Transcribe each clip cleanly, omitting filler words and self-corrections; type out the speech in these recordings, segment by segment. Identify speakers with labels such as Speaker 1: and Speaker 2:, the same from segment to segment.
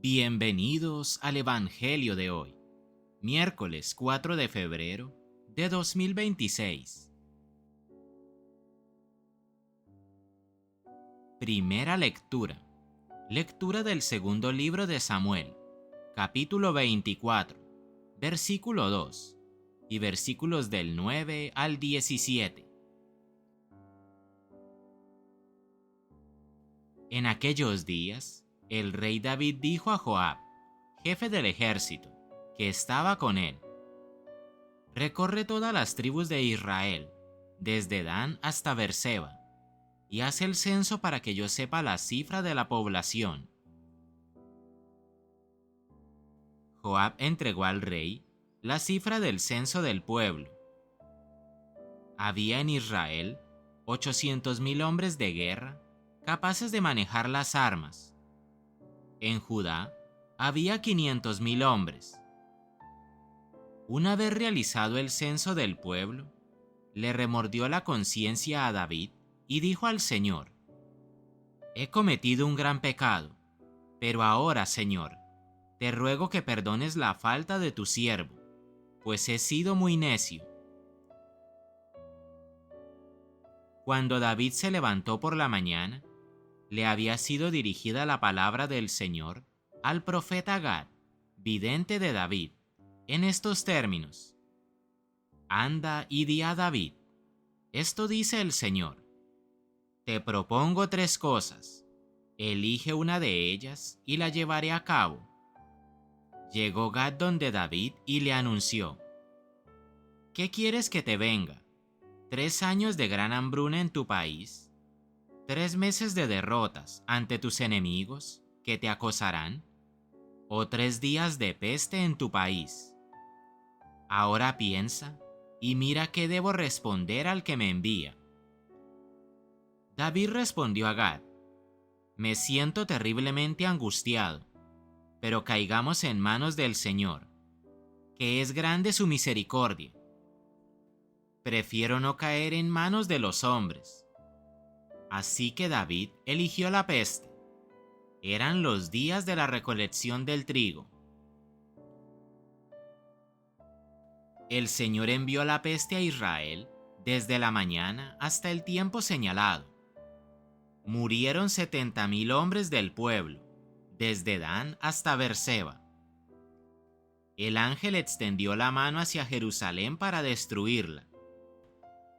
Speaker 1: Bienvenidos al Evangelio de hoy, miércoles 4 de febrero de 2026. Primera lectura. Lectura del segundo libro de Samuel, capítulo 24, versículo 2 y versículos del 9 al 17. En aquellos días, el rey David dijo a Joab, jefe del ejército, que estaba con él: recorre todas las tribus de Israel, desde Dan hasta Beerseba, y haz el censo para que yo sepa la cifra de la población. Joab entregó al rey la cifra del censo del pueblo. Había en Israel 800,000 hombres de guerra capaces de manejar las armas. En Judá había 500,000 hombres. Una vez realizado el censo del pueblo, le remordió la conciencia a David y dijo al Señor: he cometido un gran pecado, pero ahora, Señor, te ruego que perdones la falta de tu siervo, pues he sido muy necio. Cuando David se levantó por la mañana, le había sido dirigida la palabra del Señor al profeta Gad, vidente de David, en estos términos: anda y di a David, esto dice el Señor: te propongo 3 cosas, elige una de ellas y la llevaré a cabo. Llegó Gad donde David y le anunció: ¿qué quieres que te venga? 3 años de gran hambruna en tu país, 3 meses de derrotas ante tus enemigos que te acosarán, o 3 días de peste en tu país. Ahora piensa y mira qué debo responder al que me envía. David respondió a Gad: me siento terriblemente angustiado, pero caigamos en manos del Señor, que es grande su misericordia. Prefiero no caer en manos de los hombres. Así que David eligió la peste. Eran los días de la recolección del trigo. El Señor envió la peste a Israel desde la mañana hasta el tiempo señalado. Murieron 70,000 hombres del pueblo, desde Dan hasta Beerseba. El ángel extendió la mano hacia Jerusalén para destruirla.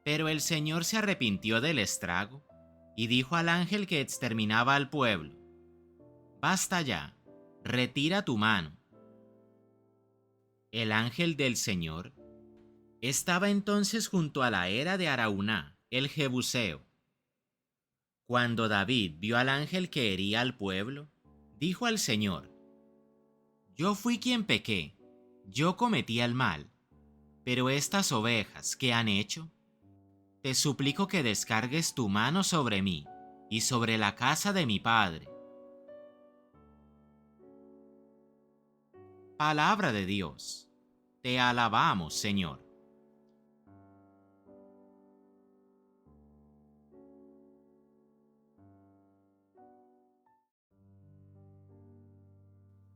Speaker 1: Pero el Señor se arrepintió del estrago y dijo al ángel que exterminaba al pueblo: basta ya, retira tu mano. El ángel del Señor estaba entonces junto a la era de Araúna, el Jebuseo. Cuando David vio al ángel que hería al pueblo, dijo al Señor: yo fui quien pequé, yo cometí el mal, pero estas ovejas, ¿qué han hecho? Te suplico que descargues tu mano sobre mí y sobre la casa de mi padre. Palabra de Dios. Te alabamos, Señor.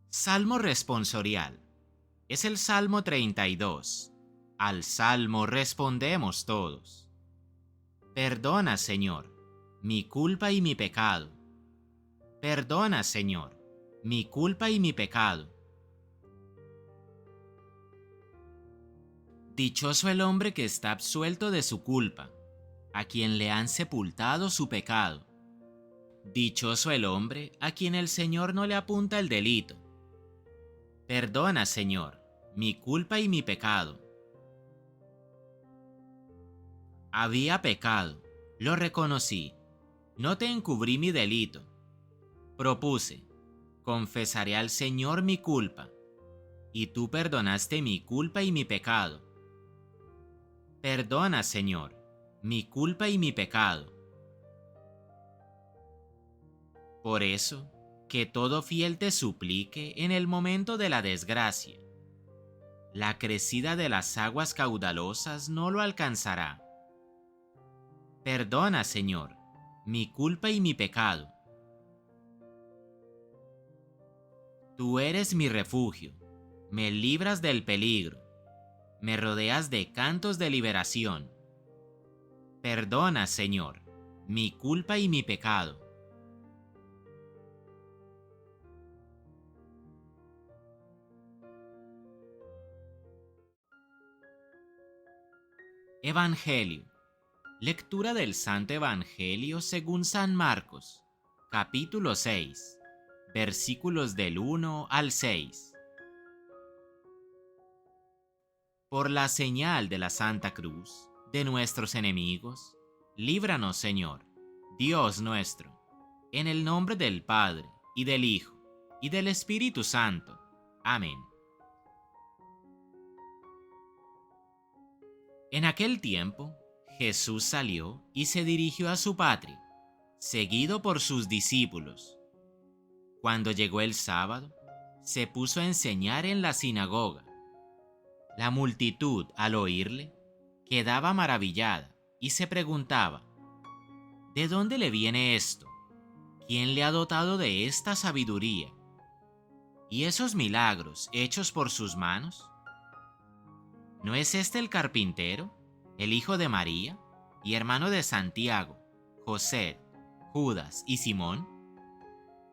Speaker 1: Salmo responsorial. Es el Salmo 32. Al Salmo respondemos todos. Perdona, Señor, mi culpa y mi pecado. Perdona, Señor, mi culpa y mi pecado. Dichoso el hombre que está absuelto de su culpa, a quien le han sepultado su pecado. Dichoso el hombre a quien el Señor no le apunta el delito. Perdona, Señor, mi culpa y mi pecado. Había pecado, lo reconocí, no te encubrí mi delito. Propuse: confesaré al Señor mi culpa, y tú perdonaste mi culpa y mi pecado. Perdona, Señor, mi culpa y mi pecado. Por eso, que todo fiel te suplique en el momento de la desgracia. La crecida de las aguas caudalosas no lo alcanzará. Perdona, Señor, mi culpa y mi pecado. Tú eres mi refugio, me libras del peligro, me rodeas de cantos de liberación. Perdona, Señor, mi culpa y mi pecado. Evangelio. Lectura del Santo Evangelio según San Marcos, capítulo 6, versículos del 1 al 6. Por la señal de la Santa Cruz de nuestros enemigos, líbranos, Señor, Dios nuestro, en el nombre del Padre, y del Hijo, y del Espíritu Santo. Amén. En aquel tiempo, Jesús salió y se dirigió a su patria, seguido por sus discípulos. Cuando llegó el sábado, se puso a enseñar en la sinagoga. La multitud, al oírle, quedaba maravillada y se preguntaba: ¿de dónde le viene esto? ¿Quién le ha dotado de esta sabiduría? ¿Y esos milagros hechos por sus manos? ¿No es este el carpintero, el hijo de María, y hermano de Santiago, José, Judas y Simón?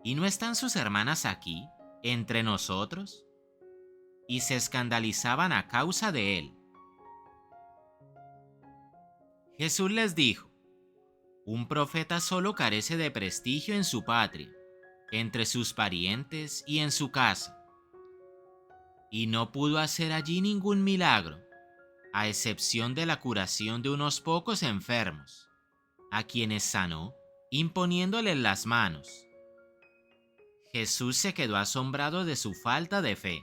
Speaker 1: ¿Y no están sus hermanas aquí, entre nosotros? Y se escandalizaban a causa de él. Jesús les dijo: un profeta solo carece de prestigio en su patria, entre sus parientes y en su casa. Y no pudo hacer allí ningún milagro, a excepción de la curación de unos pocos enfermos, a quienes sanó imponiéndoles las manos. Jesús se quedó asombrado de su falta de fe.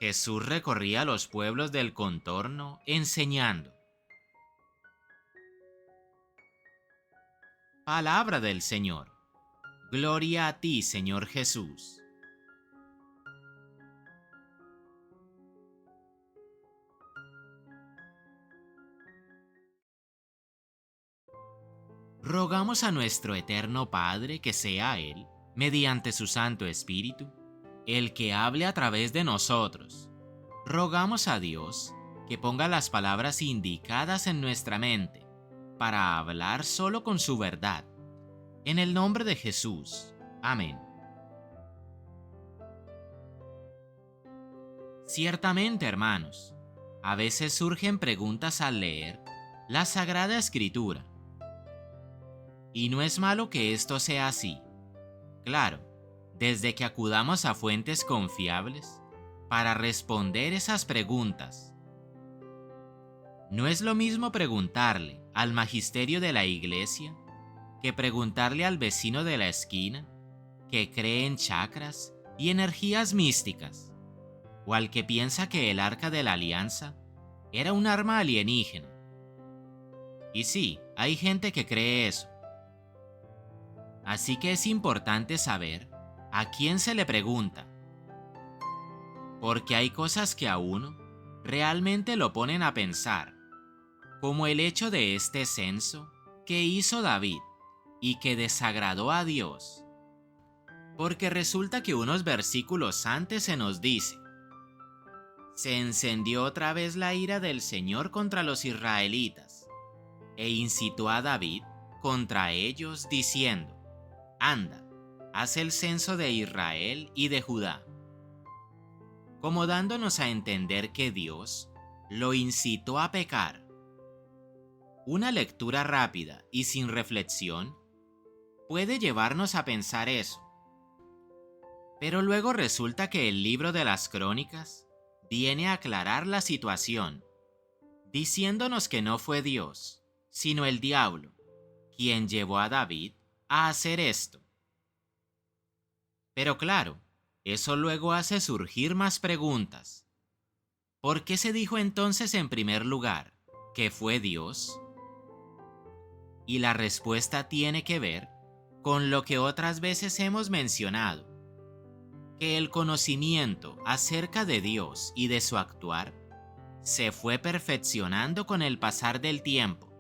Speaker 1: Jesús recorría los pueblos del contorno enseñando. Palabra del Señor. Gloria a ti, Señor Jesús. Rogamos a nuestro eterno Padre que sea Él, mediante su Santo Espíritu, el que hable a través de nosotros. Rogamos a Dios que ponga las palabras indicadas en nuestra mente para hablar solo con su verdad. En el nombre de Jesús. Amén. Ciertamente, hermanos, a veces surgen preguntas al leer la Sagrada Escritura. Y no es malo que esto sea así. Claro, desde que acudamos a fuentes confiables para responder esas preguntas. No es lo mismo preguntarle al magisterio de la Iglesia que preguntarle al vecino de la esquina que cree en chakras y energías místicas, o al que piensa que el Arca de la Alianza era un arma alienígena. Y sí, hay gente que cree eso. Así que es importante saber a quién se le pregunta, porque hay cosas que a uno realmente lo ponen a pensar, como el hecho de este censo que hizo David y que desagradó a Dios. Porque resulta que unos versículos antes se nos dice: se encendió otra vez la ira del Señor contra los israelitas, e incitó a David contra ellos diciendo: anda, haz el censo de Israel y de Judá. Como dándonos a entender que Dios lo incitó a pecar. Una lectura rápida y sin reflexión puede llevarnos a pensar eso. Pero luego resulta que el libro de las Crónicas viene a aclarar la situación, diciéndonos que no fue Dios, sino el diablo, quien llevó a David a hacer esto. Pero claro, eso luego hace surgir más preguntas. ¿Por qué se dijo entonces en primer lugar que fue Dios? Y la respuesta tiene que ver con lo que otras veces hemos mencionado, que el conocimiento acerca de Dios y de su actuar se fue perfeccionando con el pasar del tiempo,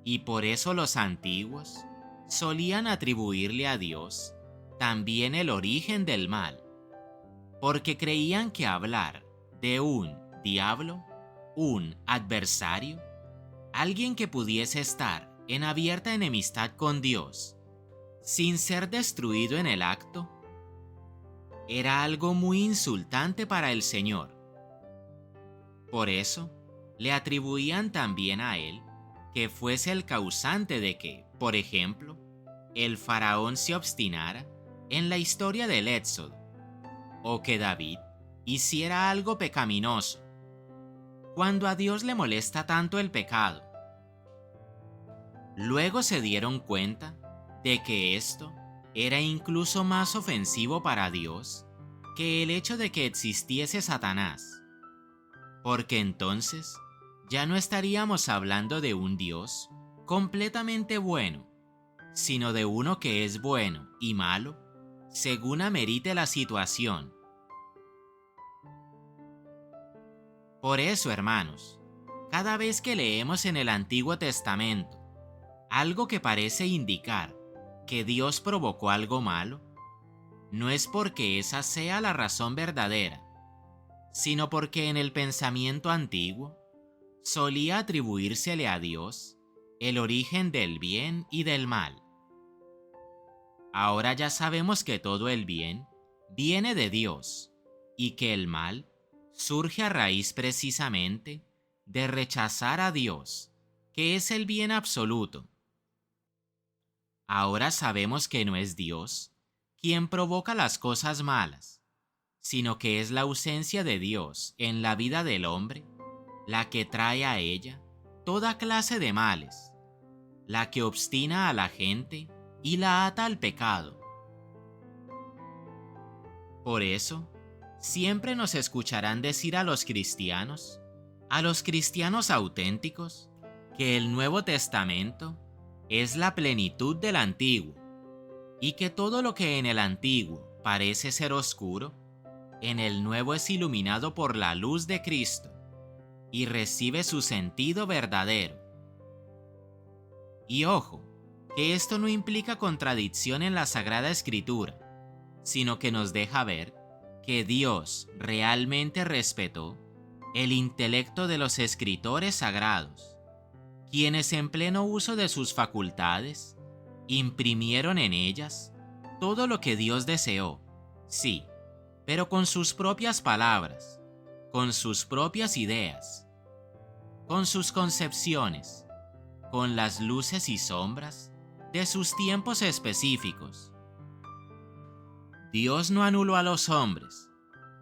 Speaker 1: y por eso los antiguos solían atribuirle a Dios también el origen del mal, porque creían que hablar de un diablo, un adversario, alguien que pudiese estar en abierta enemistad con Dios, sin ser destruido en el acto, era algo muy insultante para el Señor. Por eso, le atribuían también a él que fuese el causante de que, por ejemplo, el faraón se obstinara en la historia del Éxodo, o que David hiciera algo pecaminoso. Cuando a Dios le molesta tanto el pecado, luego se dieron cuenta de que esto era incluso más ofensivo para Dios que el hecho de que existiese Satanás, porque entonces ya no estaríamos hablando de un Dios completamente bueno, sino de uno que es bueno y malo según amerite la situación. Por eso, hermanos, cada vez que leemos en el Antiguo Testamento algo que parece indicar que Dios provocó algo malo, no es porque esa sea la razón verdadera, sino porque en el pensamiento antiguo solía atribuírsele a Dios el origen del bien y del mal. Ahora ya sabemos que todo el bien viene de Dios y que el mal surge a raíz precisamente de rechazar a Dios, que es el bien absoluto. Ahora sabemos que no es Dios quien provoca las cosas malas, sino que es la ausencia de Dios en la vida del hombre la que trae a ella toda clase de males, la que obstina a la gente y la ata al pecado. Por eso, siempre nos escucharán decir a los cristianos auténticos, que el Nuevo Testamento es la plenitud del Antiguo, y que todo lo que en el Antiguo parece ser oscuro, en el Nuevo es iluminado por la luz de Cristo y recibe su sentido verdadero. Y ojo, que esto no implica contradicción en la Sagrada Escritura, sino que nos deja ver que Dios realmente respetó el intelecto de los escritores sagrados, quienes en pleno uso de sus facultades imprimieron en ellas todo lo que Dios deseó, sí, pero con sus propias palabras, con sus propias ideas, con sus concepciones, con las luces y sombras de sus tiempos específicos. Dios no anuló a los hombres,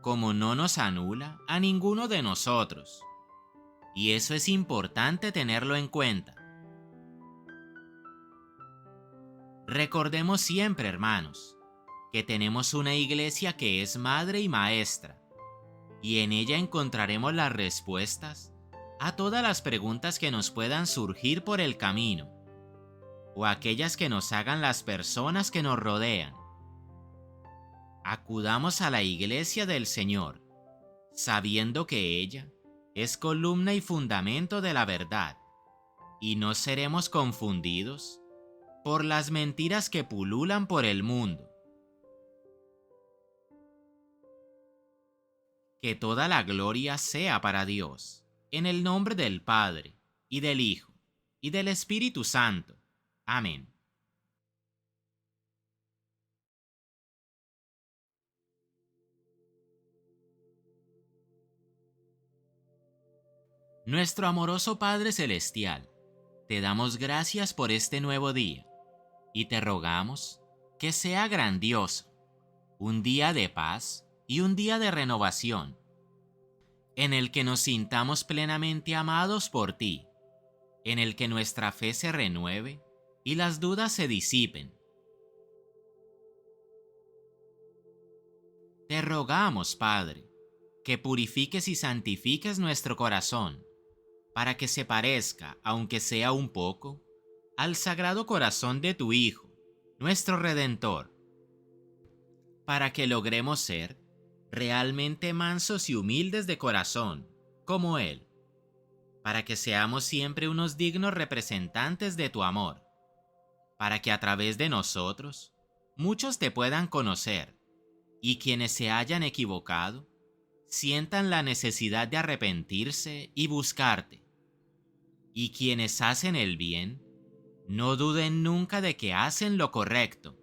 Speaker 1: como no nos anula a ninguno de nosotros, y eso es importante tenerlo en cuenta. Recordemos siempre, hermanos, que tenemos una iglesia que es madre y maestra, y en ella encontraremos las respuestas a todas las preguntas que nos puedan surgir por el camino, o aquellas que nos hagan las personas que nos rodean. Acudamos a la iglesia del Señor, sabiendo que ella es columna y fundamento de la verdad, y no seremos confundidos por las mentiras que pululan por el mundo. Que toda la gloria sea para Dios, en el nombre del Padre, y del Hijo, y del Espíritu Santo. Amén. Nuestro amoroso Padre Celestial, te damos gracias por este nuevo día, y te rogamos que sea grandioso, un día de paz y un día de renovación, en el que nos sintamos plenamente amados por ti, en el que nuestra fe se renueve y las dudas se disipen. Te rogamos, Padre, que purifiques y santifiques nuestro corazón, para que se parezca, aunque sea un poco, al Sagrado Corazón de tu Hijo, nuestro Redentor, para que logremos ser realmente mansos y humildes de corazón, como Él, para que seamos siempre unos dignos representantes de tu amor, para que a través de nosotros, muchos te puedan conocer, y quienes se hayan equivocado, sientan la necesidad de arrepentirse y buscarte. Y quienes hacen el bien, no duden nunca de que hacen lo correcto.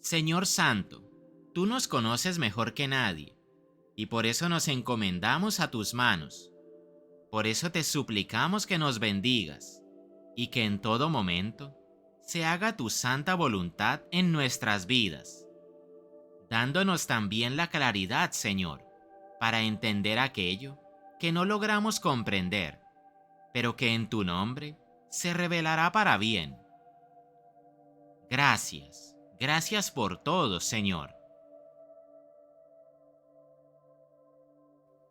Speaker 1: Señor Santo, tú nos conoces mejor que nadie, y por eso nos encomendamos a tus manos. Por eso te suplicamos que nos bendigas, y que en todo momento se haga tu santa voluntad en nuestras vidas, dándonos también la claridad, Señor, para entender aquello que no logramos comprender, pero que en tu nombre se revelará para bien. Gracias, gracias por todo, Señor.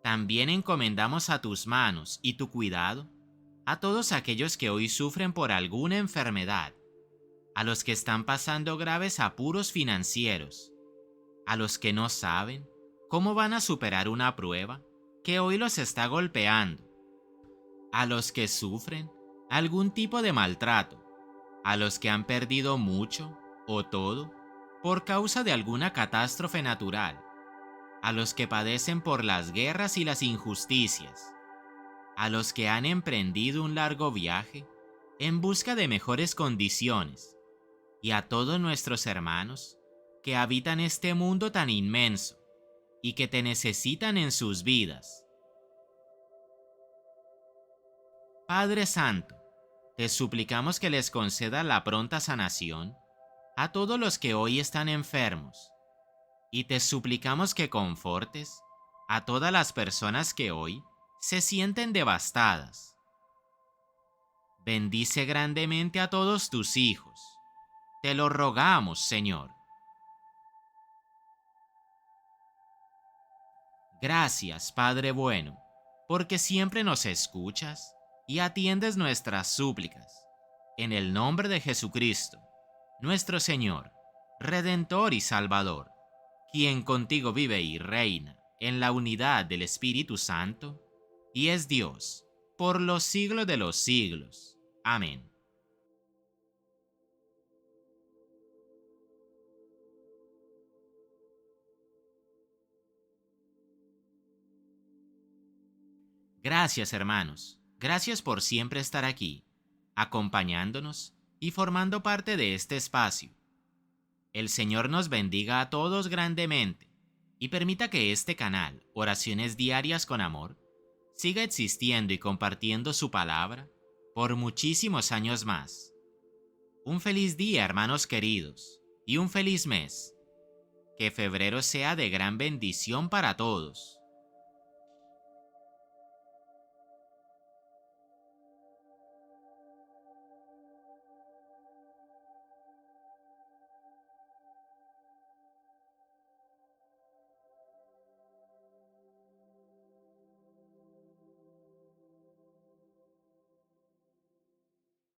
Speaker 1: También encomendamos a tus manos y tu cuidado a todos aquellos que hoy sufren por alguna enfermedad, a los que están pasando graves apuros financieros, a los que no saben cómo van a superar una prueba que hoy los está golpeando, a los que sufren algún tipo de maltrato, a los que han perdido mucho o todo por causa de alguna catástrofe natural, a los que padecen por las guerras y las injusticias, a los que han emprendido un largo viaje en busca de mejores condiciones, y a todos nuestros hermanos que habitan este mundo tan inmenso y que te necesitan en sus vidas. Padre Santo, te suplicamos que les conceda la pronta sanación a todos los que hoy están enfermos, y te suplicamos que confortes a todas las personas que hoy se sienten devastadas. Bendice grandemente a todos tus hijos. Te lo rogamos, Señor. Gracias, Padre bueno, porque siempre nos escuchas y atiendes nuestras súplicas. En el nombre de Jesucristo, nuestro Señor, Redentor y Salvador, quien contigo vive y reina en la unidad del Espíritu Santo, y es Dios, por los siglos de los siglos. Amén. Gracias, hermanos. Gracias por siempre estar aquí, acompañándonos y formando parte de este espacio. El Señor nos bendiga a todos grandemente y permita que este canal, Oraciones Diarias con Amor, siga existiendo y compartiendo su palabra por muchísimos años más. Un feliz día, hermanos queridos, y un feliz mes. Que febrero sea de gran bendición para todos.